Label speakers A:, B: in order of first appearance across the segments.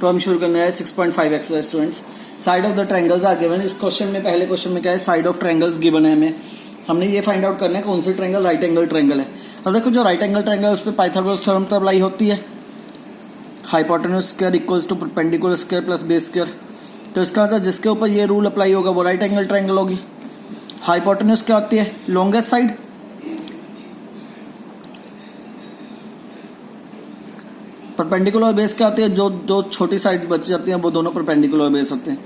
A: तो हम शुरू करने हैं 6.5 exercise students. Side of the triangles are given. इस क्वेश्चन में पहले क्वेश्चन में क्या है, साइड ऑफ ट्रायंगल्स गिवन है हमें। हमने ये फाइंड आउट करना है कौन सी ट्रायंगल राइट एंगल ट्रायंगल है। अब देखो जो राइट एंगल ट्रायंगल है उस पर पाइथागोरस थ्योरम तो अप्लाई होती है, hypotenuse square equals to perpendicular square plus base square. तो इसका मतलब जिसके ऊपर ये रूल अप्लाई होगा वो राइट एंगल ट्रायंगल होगी। हाइपोटेन्यूज क्या होती है, लॉन्गेस्ट साइड। परपेंडिकुलर बेस क्या होती है, जो दो छोटी साइड बच जाती हैं वो दोनों परपेंडिकुलर बेस होते हैं।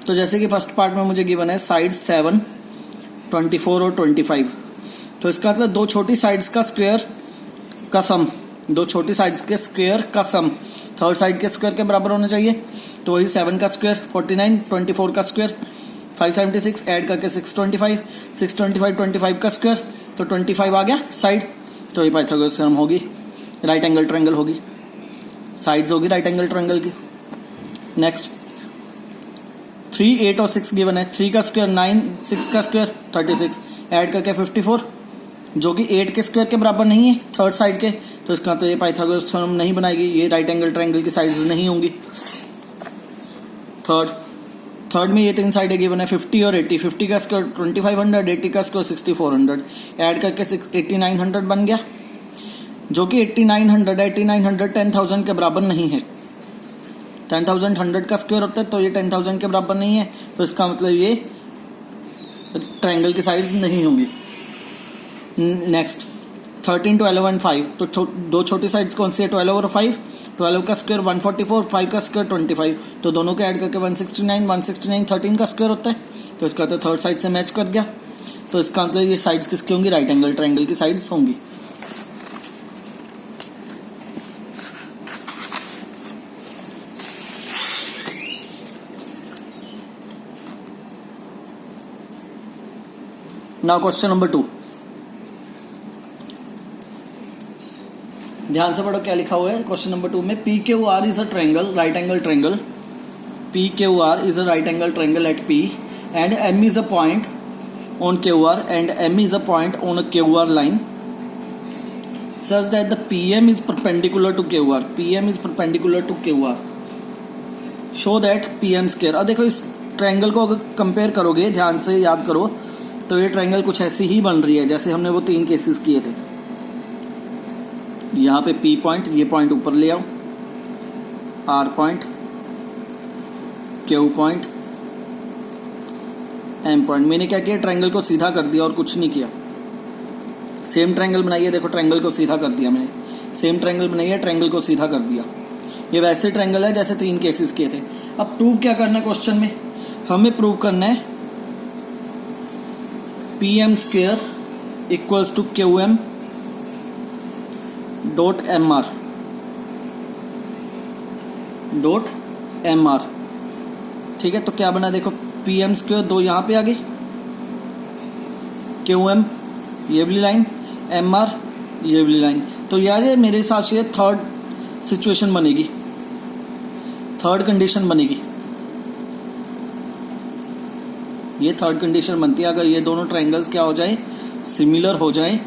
A: तो जैसे कि फर्स्ट पार्ट में मुझे गिवन है साइड 7, 24 और 25। तो इसका मतलब दो छोटी साइड्स का स्क्वायर का सम, दो छोटी साइड्स के स्क्वायर का सम थर्ड साइड के स्क्वायर के बराबर होना चाहिए। तो वही 7 का स्क्वायर 49, 24 का स्क्वायर 576, ऐड करके 625, 625 25 का स्क्वायर तो 25 आ गया साइड। तो ये पाइथागोरस थ्योरम होगी, राइट एंगल ट्रायंगल होगी, साइड्स होगी राइट एंगल ट्रायंगल की। नेक्स्ट 3, 8 और 6 गिवन है। 3 का स्क्वायर 9, 6 का स्क्वायर 36, ऐड करके 54 जो कि 8 के स्क्वायर के बराबर नहीं है थर्ड साइड के। तो इसका तो ये पाइथागोरस थ्योरम नहीं बनाएगी, ये राइट एंगल ट्रायंगल की साइड्स नहीं होंगी। थर्ड में ये तीन साइडें गिवन है 50 और 80। 50 का स्क्वायर 2500, 80 का स्क्वायर 6400, ऐड करके 8900 बन गया जो कि 8900 10,000 के बराबर नहीं है। 10,000 100 का स्क्वायर होता है तो ये 10,000 के बराबर नहीं है। तो इसका मतलब ये ट्रायंगल की साइड्स नहीं होंगी। नेक्स्ट 13, 12 और 5। तो दो छोटी साइड्स कौन सी है, 12 और 5। 12 का स्क्वायर 144, 5 का स्क्वायर 25। तो दोनों को ऐड करके 169, 169 13 का स्क्वायर होता है। तो इसका तो थर्ड साइड से मैच कर गया। तो इसका मतलब ये साइड्स किसकी होंगी, राइट एंगल ट्रायंगल की साइड्स होंगी। नाउ क्वेश्चन नंबर 2, ध्यान से पढ़ो क्या लिखा हुआ है क्वेश्चन नंबर 2 में। P Q R is a triangle, right angle triangle. P Q R is a right angle triangle at P and M is a point on Q R and M is a point on a Q R line such that the P M is perpendicular to Q R. P M is perpendicular to Q R, show that P M square. अब देखो इस triangle को अगर compare करोगे, ध्यान से याद करो, तो ये ट्रायंगल कुछ ऐसी ही बन रही है जैसे हमने वो 3 केसेस किए थे। यहां पे P पॉइंट, ये पॉइंट ऊपर ले आओ, R point, Q point, M point. मैंने क्या किया, ट्रायंगल को सीधा कर दिया और कुछ नहीं किया। सेम ट्रायंगल बनाइए, देखो ट्रायंगल को सीधा कर दिया मैंने, सेम ट्रायंगल बनाइए, ट्रायंगल को सीधा कर दिया। ये वैसे ट्रायंगल है जैसे 3 केसेस किए थे। अब प्रूव क्या करना है क्वेश्चन में, हमें प्रूव करना है P M square equals to Q M dot M R, dot M R. ठीक है, तो क्या बना, देखो पी एम स्क्वेयर 2 यहां पे आ गई, क्यू एम ये वाली लाइन, एम आर ये वाली लाइन। तो यार ये मेरे हिसाब से थर्ड सिचुएशन बनेगी, थर्ड कंडीशन बनेगी। ये थर्ड कंडीशन बनती है। अगर ये दोनों ट्रायंगल्स क्या हो जाए, सिमिलर हो जाए,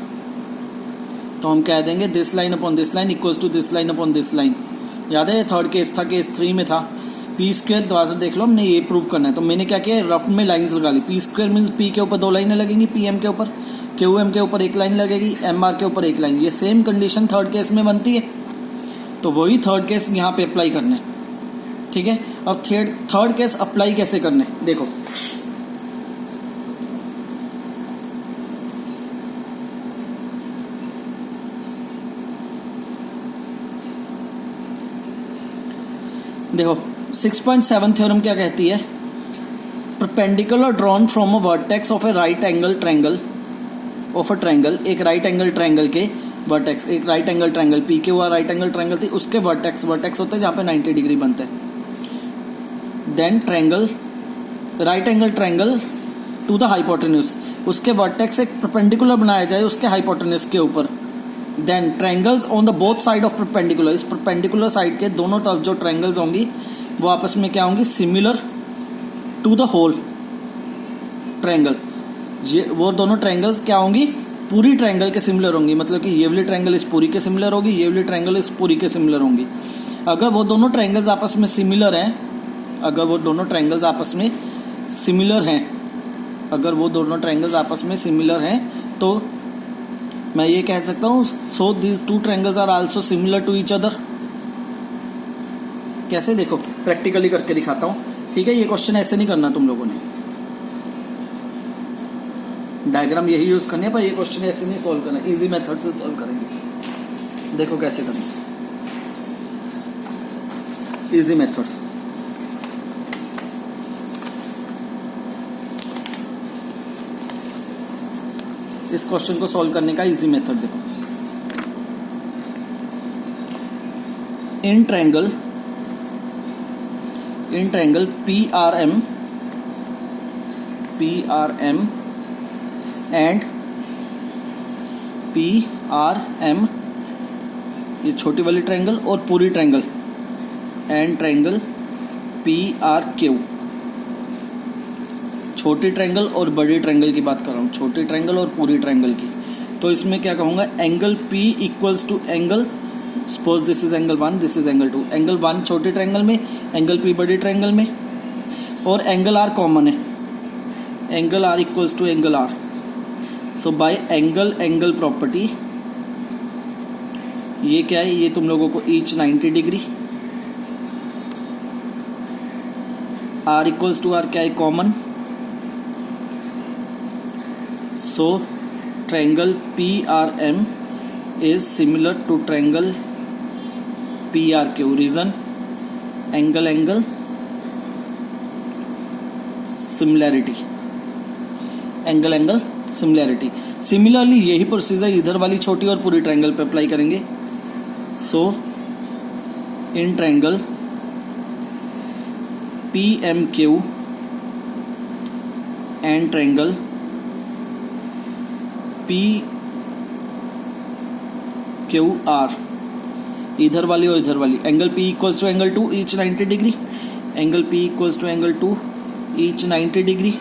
A: तो हम कह देंगे this line upon this line equals to this line upon this line. याद है थर्ड केस था, केस 3 में था। पी स्क्वायर द्वारा से देख लो, हमने ये प्रूव करना है। तो मैंने क्या किया, रफ में लाइंस लगा ली। पी स्क्वायर मीन्स पी के ऊपर 2 लाइनें लगेंगी, पी एम के ऊपर, क्यू एम के ऊपर 1 लाइन लगेगी, एम आर के ऊपर 1 लाइन। ये सेम कंडीशन थर्ड केस में बनती है, तो वही थर्ड केस यहाँ पे अप्लाई करना है। ठीक है, अब थर्ड केस अप्लाई कैसे करना है, देखो देखो 6.7 थ्योरम क्या कहती है, perpendicular drawn from a vertex of A right angle triangle of a triangle. एक राइट एंगल ट्रायंगल के वर्टेक्स, एक राइट एंगल ट्रायंगल पी के हुआ राइट एंगल ट्रायंगल थी, उसके वर्टेक्स, वर्टेक्स होते हैं जहां पे 90 डिग्री बनते हैं। Then triangle, right angle triangle to the hypotenuse, उसके वर्टेक्स एक परपेंडिकुलर बनाया जाए उसके हाइपोटेन्यूज के ऊपर। Then triangles on the both side of perpendicular, इस परपेंडिकुलर साइड के दोनों तरफ जो ट्रायंगल्स होंगी वो आपस में क्या होंगी, similar to the whole triangle. ये वो दोनों ट्रायंगल्स क्या होंगी, पूरी ट्रायंगल के सिमिलर होंगी। मतलब कि ये वाली ट्रायंगल इस पूरी के सिमिलर होगी, ये वाली ट्रायंगल इस पूरी के सिमिलर होंगी। अगर वो दोनों ट्रायंगल्स आपस में सिमिलर हैं, अगर वो दोनों ट्रायंगल्स आपस में सिमिलर हैं, अगर वो दोनों ट्रायंगल्स आपस में सिमिलर हैं तो मैं ये कह सकता हूँ so these two triangles are also similar to each other. कैसे, देखो प्रैक्टिकली करके दिखाता हूँ, ठीक है। ये क्वेश्चन ऐसे नहीं करना तुम लोगों ने, डायग्राम यही यूज करनी है, पर ये क्वेश्चन ऐसे नहीं सॉल्व करना, इजी मेथड से सॉल्व करेंगे। देखो कैसे करना, इजी मेथड। इस क्वेश्चन को सॉल्व करने का इजी मेथड देखो। In triangle PRM and PRM, ये छोटी वाली ट्रायंगल और पूरी ट्रायंगल, एंड ट्रायंगल PRQ, छोटी ट्रायंगल और बड़ी ट्रायंगल की बात कर रहा हूँ, छोटी ट्रायंगल और पूरी ट्रायंगल की। तो इसमें क्या कहूंगा, angle P equals to angle, suppose this is angle 1, this is angle 2, angle 1 छोटी ट्रायंगल में, एंगल P बड़ी ट्रायंगल में, और एंगल R कॉमन है, angle R equals to angle R। So by angle property, ये क्या है, ये तुम लोगों को each 90 degree, R equals to R क्या है, common. So triangle PRM is similar to triangle PRQ. Reason, angle similarity, angle similarity. Similarly यही प्रोसीजर इधर वाली छोटी और पूरी ट्रायंगल पे अप्लाई करेंगे। So in triangle PMQ and triangle PQR, इधर वाली और इधर वाली, angle P equals to angle 2 each 90 degree, angle P equals to angle 2 each 90 degree,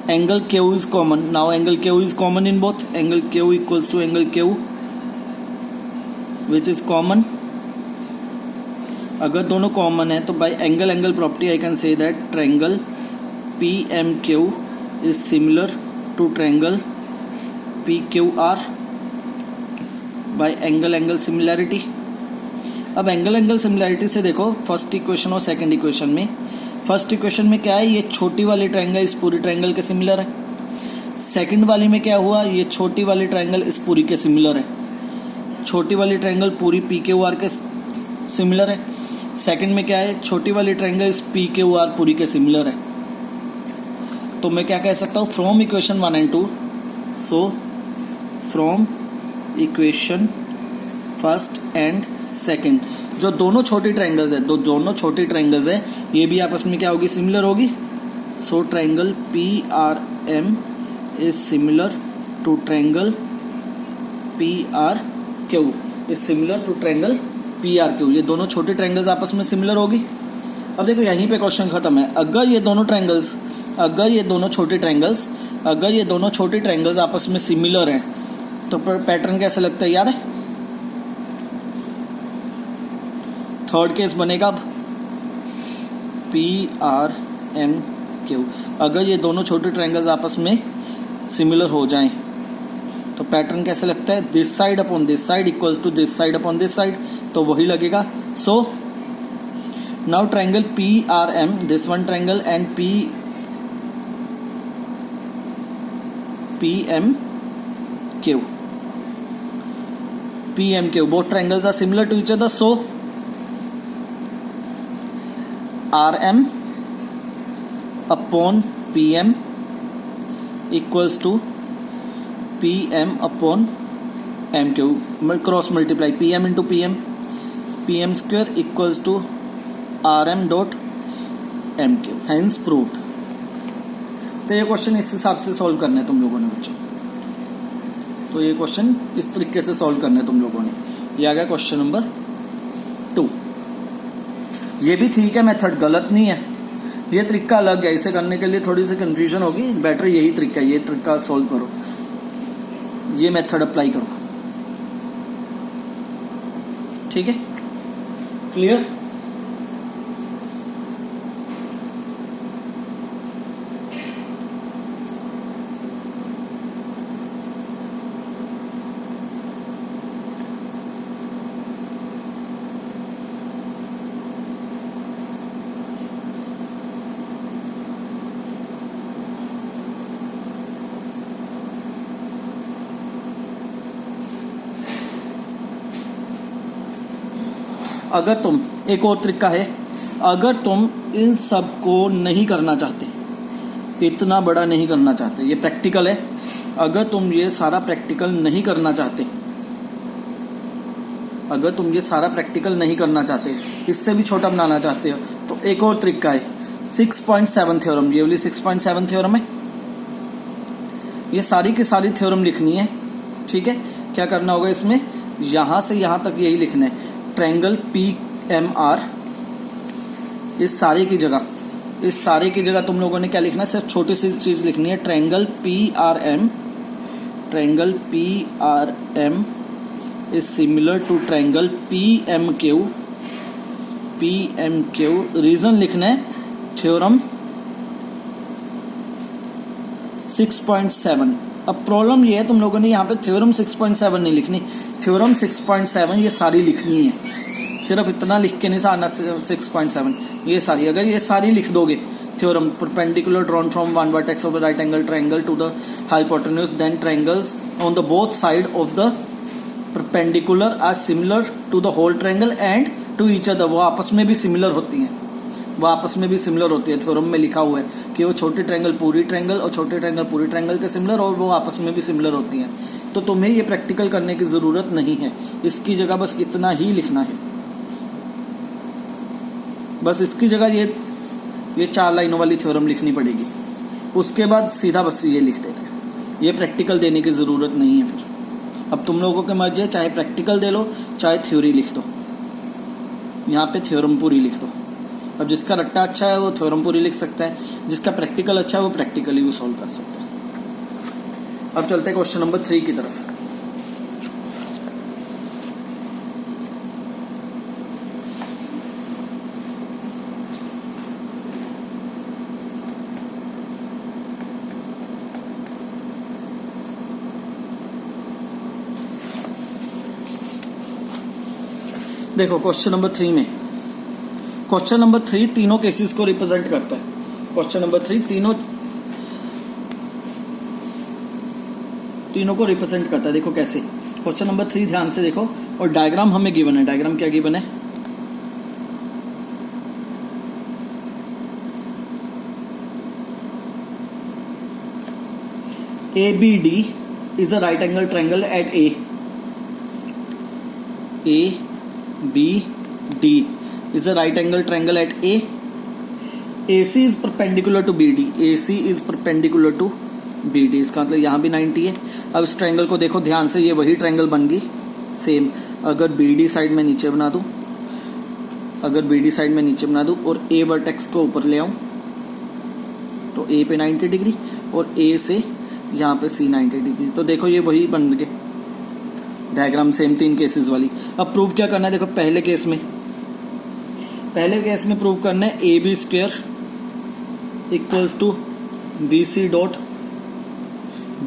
A: angle Q is common. Now angle Q is common in both, angle Q equals to angle Q which is common. अगर दोनों common है तो bye angle property I can say that triangle PMQ is similar to triangle PQR by angle similarity. अब angle similarity से देखो first equation और second equation में, first equation में क्या है, ये छोटी वाली ट्रायंगल इस पूरी ट्रायंगल के सिमिलर है। सेकंड वाली में क्या हुआ, ये छोटी वाली ट्रायंगल इस पूरी के सिमिलर है, छोटी वाली ट्रायंगल पूरी PQR के सिमिलर है। सेकंड में क्या है, छोटी वाली ट्रायंगल इस PQR पूरी के सिमिलर है। तो मैं क्या कह सकता हूँ, from equation 1 and 2, so from equation first and second, जो दोनों छोटी ट्रायंगल्स है, दोनों छोटी ट्रायंगल्स है, ये भी आपस में क्या होगी, सिमिलर होगी। So triangle PRM is similar to triangle PRQ is similar to triangle PRQ, ये दोनों छोटी ट्रायंगल्स आपस में सिमिलर होगी। अब देखो यहीं पे क्वेश्चन खत्म है। अगर ये दोनों छोटी ट्रायंगल्स आपस में सिमिलर हैं तो पैटर्न कैसे लगता है, याद है। थर्ड केस बनेगा अब PRMQ। अगर ये दोनों छोटे ट्रायंगल्स आपस में सिमिलर हो जाएं तो पैटर्न कैसे लगता है, this side upon this side equals to this side upon this side, तो वही लगेगा। So now triangle PRM, this one triangle and PMQ, both triangles are similar to each other, so RM upon PM equals to PM upon MQ, cross multiply PM into PM square equals to RM dot MQ, hence proved। तो ये question इस हिसाब से solve करना है तुम लोगों ने बच्चों, तो ये क्वेश्चन इस तरीके से सॉल्व करना है तुम लोगों ने। ये आ गया क्वेश्चन नंबर 2। ये भी ठीक है, मेथड गलत नहीं है, ये तरीका अलग है, इसे करने के लिए थोड़ी सी कंफ्यूजन होगी, बेटर यही तरीका है, ये तरीका सॉल्व करो, ये मेथड अप्लाई करो। ठीक है, क्लियर। अगर तुम, एक और तरीका है, अगर तुम इन सब को नहीं करना चाहते, इतना बड़ा नहीं करना चाहते, ये प्रैक्टिकल है, अगर तुम ये सारा प्रैक्टिकल नहीं करना चाहते, अगर तुम ये सारा प्रैक्टिकल नहीं करना चाहते, इससे भी छोटा बनाना चाहते हो, तो एक और तरीका है 6.7 थ्योरम। ये वाली 6.7 थ्योरम है, ये सारी की सारी थ्योरम लिखनी है। ठीक है, क्या करना होगा इसमें, यहां से यहां तक यही लिखना है, ट्रायंगल PMR, इस सारे की जगह, इस सारे की जगह तुम लोगों ने क्या लिखना है, सिर्फ छोटी सी चीज लिखनी है, triangle PRM, triangle PRM is similar to triangle PMQ, PMQ। Reason लिखना है थ्योरम 6.7। अब प्रॉब्लम ये है, तुम लोगों ने यहाँ पे थ्योरम 6.7 नहीं लिखनी, थ्योरम 6.7 ये सारी लिखनी है, सिर्फ इतना लिख के नहीं आना 6.7, ये सारी, अगर ये सारी लिख दोगे, theorem perpendicular drawn from one vertex of the right angle triangle to the hypotenuse, then triangles on the both side of the perpendicular are similar to the whole triangle and to each other, वो आपस में भी similar होती हैं, वो आपस में भी सिमिलर होती है। थ्योरम में लिखा हुआ है कि वो छोटी ट्रायंगल पूरी ट्रायंगल और छोटे ट्रायंगल पूरी ट्रायंगल के सिमिलर, और वो आपस में भी सिमिलर होती हैं। तो तुम्हें ये प्रैक्टिकल करने की जरूरत नहीं है, इसकी जगह बस इतना ही लिखना है, बस इसकी जगह ये 4 लाइनों वाली थ्योरम लिखनी पड़ेगी, उसके बाद सीधा बस ये लिख देना, ये प्रैक्टिकल देने की जरूरत नहीं है। फिर अब तुम लोगों के मर्जी है, चाहे प्रैक्टिकल दे लो चाहे थ्योरी लिख दो, यहाँ पे थ्योरम पूरी लिख दो। अब जिसका रट्टा अच्छा है वो थ्योरम पूरी लिख सकता है, जिसका प्रैक्टिकल अच्छा है वो प्रैक्टिकली भी सॉल्व कर सकता है। अब चलते हैं क्वेश्चन नंबर 3 की तरफ। देखो क्वेश्चन नंबर 3 में, क्वेश्चन नंबर 3 तीनों केसेस को रिप्रेजेंट करता है। क्वेश्चन नंबर 3 तीनों को रिप्रेजेंट करता है। देखो कैसे, क्वेश्चन नंबर 3 ध्यान से देखो, और डायग्राम हमें गिवन है। डायग्राम क्या गिवन है, ABD is a right angle triangle at ABD is a right angle triangle at A. AC is perpendicular to BD. AC is perpendicular to BD. इसका मतलब यहाँ भी 90 है। अब इस ट्रायंगल को देखो ध्यान से, ये वही ट्रायंगल बन गई सेम। अगर BD साइड में नीचे बना दूं, अगर BD साइड में नीचे बना दूं और A वर्टेक्स को ऊपर ले आऊं, तो A पे 90 डिग्री और A से यहाँ पे C 90 डिग्री, तो देखो ये वही बन गए डायग्राम, सेम 3 केसेस वाली। अब प्रूव क्या करना है, देखो पहले केस में प्रूव करना है AB square equals to BC dot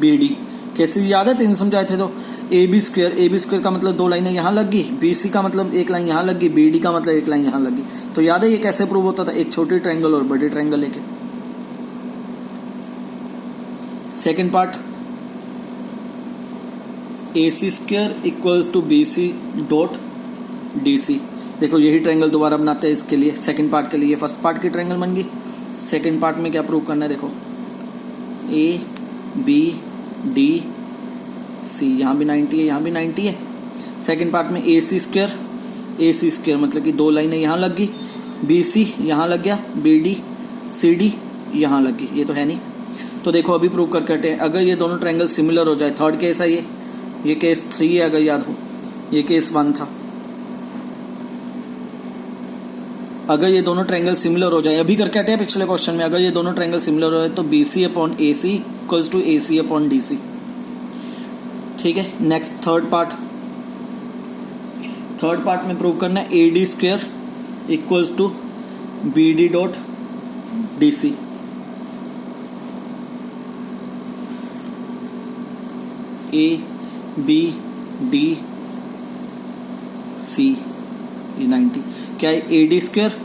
A: BD। Cases याद है, 3 समझाए थे। तो AB स्क्वायर का मतलब 2 लाइनें यहाँ लग गई, BC का मतलब 1 लाइन यहाँ लग गई, BD का मतलब 1 लाइन यहाँ लग गई। तो याद है ये कैसे प्रूव होता था, एक छोटी ट्रायंगल और बड़ी ट्रायंगल लेके। Second part, AC square equals to BC dot DC। देखो यही ट्रायंगल दोबारा बनाते हैं इसके लिए, सेकंड पार्ट के लिए। फर्स्ट पार्ट की ट्रायंगल बन गई, सेकंड पार्ट में क्या प्रूव करना है, देखो ABD C, यहाँ भी 90 है, यहाँ भी 90 है। सेकंड पार्ट में AC स्क्वायर मतलब कि 2 लाइनें यहाँ लग गई, BC यहाँ लग गया, BD CD यहाँ लग गई, ये तो है नहीं। तो देखो अभी प्रूव करके हटे, अगर ये दोनों ट्रायंगल सिमिलर हो जाए, थर्ड केस है ये केस 3 है अगर याद हो, ये केस 1 था। अगर ये दोनों ट्रायंगल सिमिलर हो जाए, अभी करके हटे पिछले क्वेश्चन में, अगर ये दोनों ट्रायंगल सिमिलर हो जाए तो BC upon AC equals to AC upon DC। ठीक है, नेक्स्ट थर्ड थर्ड पार्ट में प्रूव करना है A D square equals to B D dot D C. A B D C, ये 90 क्या है, A D square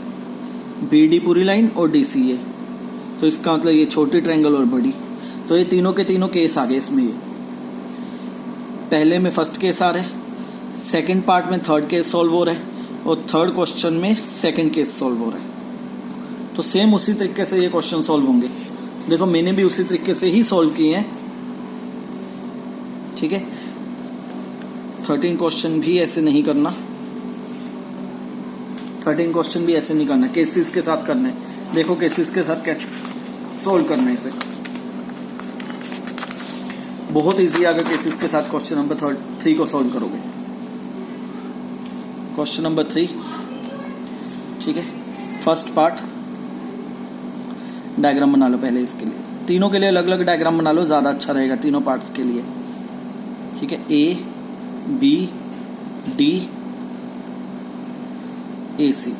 A: B D पूरी line और डी सी है, तो इसका मतलब ये छोटी ट्रायंगल और बड़ी, तो ये तीनों के तीनों केस आ गए इसमें। ये पहले में फर्स्ट केस आ रहा है, सेकंड पार्ट में थर्ड केस सॉल्व हो रहा है और थर्ड क्वेश्चन में सेकंड केस सॉल्व हो रहा है। तो सेम उसी तरीके से ये क्वेश्चन सॉल्व होंगे। देखो मैंने भी उसी तरीके से ही सॉल्व किए हैं, ठीक है। 13 क्वेश्चन भी ऐसे नहीं करना, 13 क्वेश्चन भी ऐसे नहीं करना, केसेस के साथ करना है। देखो केसेस के साथ कैसे सॉल्व करना है इसे, बहुत इजी अगर केसेस के साथ क्वेश्चन नंबर 3 को सॉल्व करोगे। क्वेश्चन नंबर 3, ठीक है। फर्स्ट पार्ट डायग्राम बना लो पहले इसके लिए, तीनों के लिए अलग अलग डायग्राम बना लो, ज्यादा अच्छा रहेगा तीनों पार्ट्स के लिए, ठीक है। ए बी डी ए सी।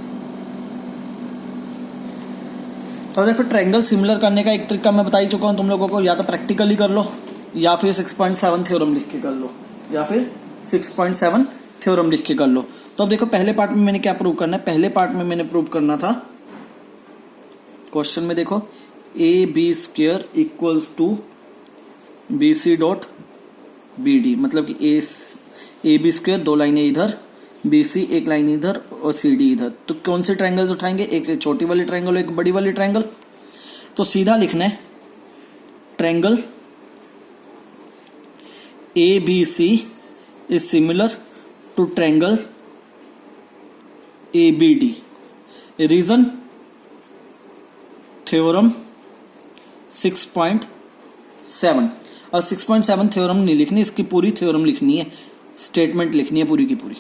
A: तो देखो ट्रायंगल सिमिलर करने का एक तरीका मैं बता ही चुका हूं तुम लोगों को, या तो प्रैक्टिकली कर लो या फिर 6.7 थ्योरम लिख के कर लो, या फिर 6.7 थ्योरम लिख के कर लो। तो अब देखो पहले पार्ट में मैंने क्या प्रूव करना है, पहले पार्ट में मैंने प्रूव करना था, क्वेश्चन में देखो A B square equals to B C dot B D, मतलब कि ए बी स्क्वेयर 2 लाइनें इधर, बी सी 1 लाइन इधर और सी डी इधर। तो कौन से ट्रायंगल्स उठाएंगे, एक छोटी वाली ट्रायंगल एक बड़ी वाली ट्रायंगल। तो सीधा लिखना है triangle A B C is similar to triangle A B D. Reason theorem 6.7। और 6.7 थ्योरम नहीं लिखनी, इसकी पूरी थ्योरम लिखनी है, स्टेटमेंट लिखनी है पूरी की पूरी।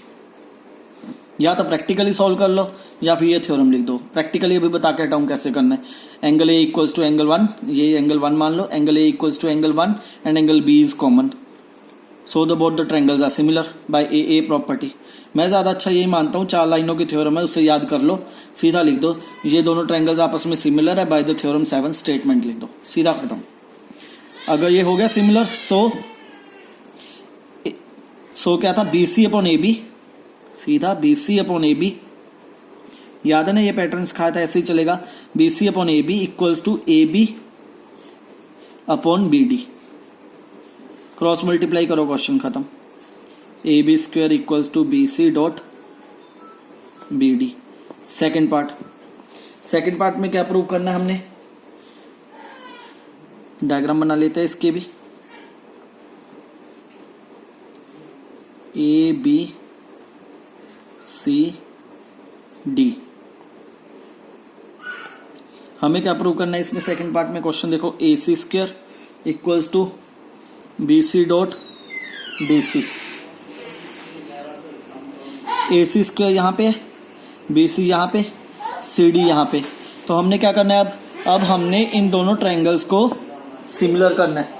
A: या तो प्रैक्टिकली सॉल्व कर लो या फिर ये थ्योरम लिख दो। प्रैक्टिकली अभी बता के हटाऊं कैसे करना है। Angle A equals to angle 1, ये एंगल 1 मान लो, angle A equals to angle 1 and angle B is common, so the both the triangles are similar by a property. मैं ज्यादा अच्छा यही मानता हूं, 4 लाइनों की थ्योरम है, उसे याद कर लो, सीधा लिख दो ये दोनों ट्रायंगल्स आपस में सिमिलर है बाय द थ्योरम 7, स्टेटमेंट लिख दो, सीधा खत्म। अगर ये हो गया सिमिलर, सो क्या था, B C upon A B, सीधा B C upon A B, याद है ना ये पैटर्न सिखाया था, ऐसे ही चलेगा। B C upon A B equals to A B upon B D, cross multiply करो, क्वेश्चन खत्म। A B square equals to B C dot B D. Second part में क्या प्रूव करना है हमने, डायग्राम बना लेते हैं इसके भी। ए बी सी डी, हमें क्या प्रूव करना है इसमें सेकंड पार्ट में। क्वेश्चन देखो A C square equals to B C dot D C. A C square यहां पे, बी सी यहां पे, सी डी यहां पे। तो हमने क्या करना है, अब हमने इन दोनों ट्रायंगल्स को सिमिलर करना है।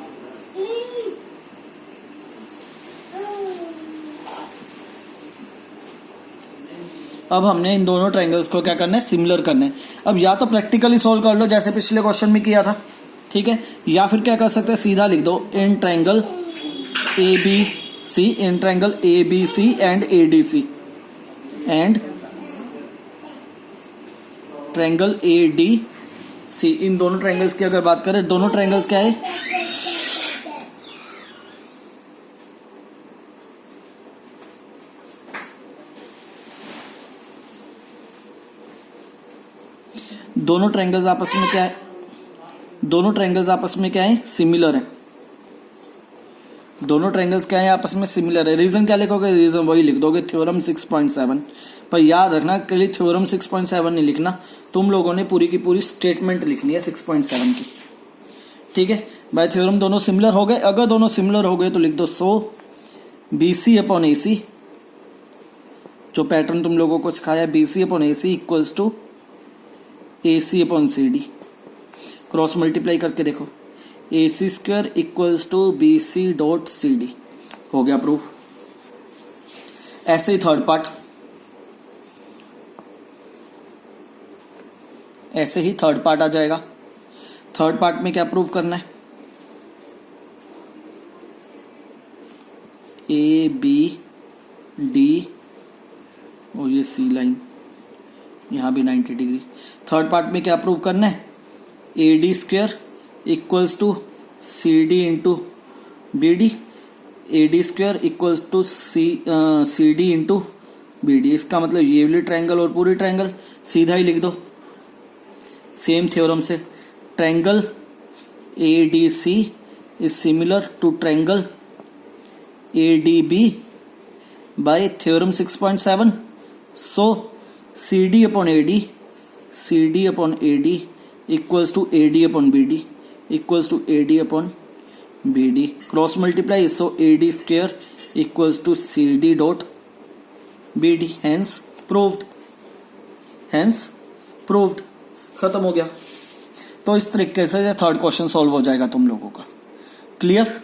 A: अब हमने इन दोनों ट्रायंगल्स को क्या करना है, सिमिलर करना है। अब या तो प्रैक्टिकली सॉल्व कर लो जैसे पिछले क्वेश्चन में किया था, ठीक है, या फिर क्या कर सकते हैं, सीधा लिख दो in triangle A B C, in triangle A B C and A D C and triangle A D C. इन दोनों ट्रायंगल्स की अगर बात करें, दोनों ट्रायंगल्स क्या है, दोनों ट्रायंगल्स आपस में क्या है, दोनों ट्रायंगल्स आपस में क्या है, सिमिलर है। दोनों ट्रायंगल्स क्या है, आपस में सिमिलर है। रीजन क्या लिखोगे, रीजन वही लिख दोगे, थ्योरम 6.7। पर याद रखना के लिए थ्योरम 6.7 नहीं लिखना, तुम लोगों ने पूरी की पूरी स्टेटमेंट लिखनी है 6.7 की, ठीक है। बाय थ्योरम दोनों सिमिलर हो गए, अगर दोनों सिमिलर हो गए तो लिख दो सो बी सी अपॉन ए सी, जो पैटर्न तुम लोगों को सिखाया B C upon A C equals to A C upon C D. Cross multiply करके देखो, A C square equals to B C dot C D, हो गया प्रूफ। ऐसे ही थर्ड पार्ट, ऐसे ही थर्ड पार्ट आ जाएगा। थर्ड पार्ट में क्या prove करना है, ए बी डी और ये सी लाइन, यहां भी 90 डिग्री। थर्ड पार्ट में क्या प्रूव करना है, A D square equals to C D into B D, A D square equals to C D into B D. इसका मतलब ये वाली ट्रायंगल और पूरी ट्रायंगल सीधा ही लिख दो सेम थ्योरम से। Triangle A D C is similar to triangle A D B by theorem 6.7। So C D upon A D, C D upon A D equals to A D upon B D, equals to A D upon B D. Cross multiply, so A D square equals to C D dot B D. Hence proved, hence proved, खत्म हो गया। तो इस तरीके से third question solve हो जाएगा तुम लोगों का। क्लियर।